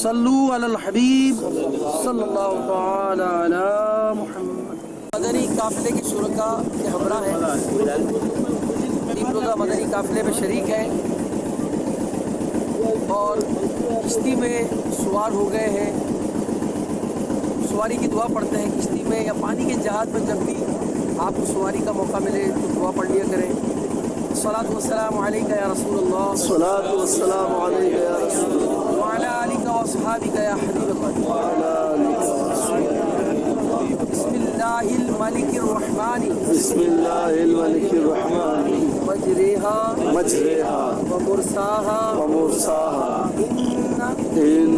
صلو علی الحبیب صلی اللہ تعالی علی محمد۔ مدنی قافلے کے شرکاء کے ہمراہ ہیں، 3 روزہ مدنی قافلے میں شریک ہیں اور کشتی میں سوار ہو گئے ہیں۔ سواری کی دعا پڑھتے ہیں کشتی میں یا پانی کے جہاز میں، جب بھی آپ کو سواری کا موقع ملے تو دعا پڑھ لیا کریں۔ الصلاۃ والسلام علیکہ یا رسول اللہ، الصلاۃ والسلام علیکہ یا رسول اللہ، وعلی آلکہ واصحابکہ یا حبیب اللہ۔ بسم اللہ الملک الرحمن، بسم اللہ الملک الرحمن، مجریہا مجریہا ومرساہا ومرساہا، ان ان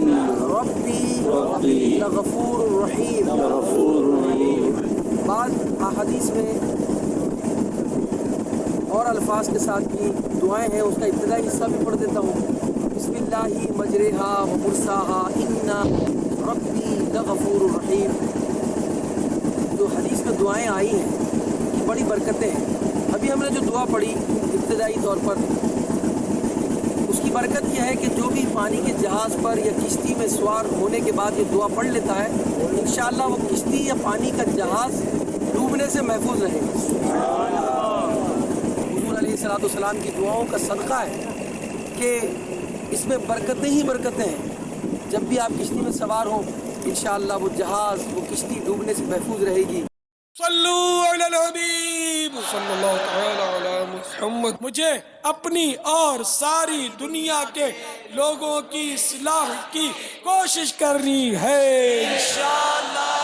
ربی ربی لغفور رحیم۔ لغفور رحیم۔ بعض احادیث میں اور الفاظ کے ساتھ بھی دعائیں ہیں، اس کا ابتدائی حصہ بھی پڑھ دیتا ہوں۔ بسم اللہ مجریہا ومرساہا ان ربی لغفور رحیم۔ جو حدیث میں دعائیں آئی ہیں یہ بڑی برکتیں ہیں۔ ابھی ہم نے جو دعا پڑھی ابتدائی طور پر، اس کی برکت یہ ہے کہ جو بھی پانی کے جہاز پر یا کشتی میں سوار ہونے کے بعد یہ دعا پڑھ لیتا ہے، انشاءاللہ وہ کشتی یا پانی کا جہاز ڈوبنے سے محفوظ رہے گا۔ حضور علیہ الصلوۃ والسلام کی دعاؤں کا صدقہ ہے کہ اس میں برکتیں ہی برکتیں ہیں۔ جب بھی آپ کشتی میں سوار ہوں، انشاءاللہ وہ جہاز، وہ کشتی ڈوبنے سے محفوظ رہے گی۔ صلو علی الحبیب صلی اللہ تعالی علی محمد۔ مجھے اپنی اور ساری دنیا کے لوگوں کی اصلاح کی کوشش کرنی ہے انشاءاللہ۔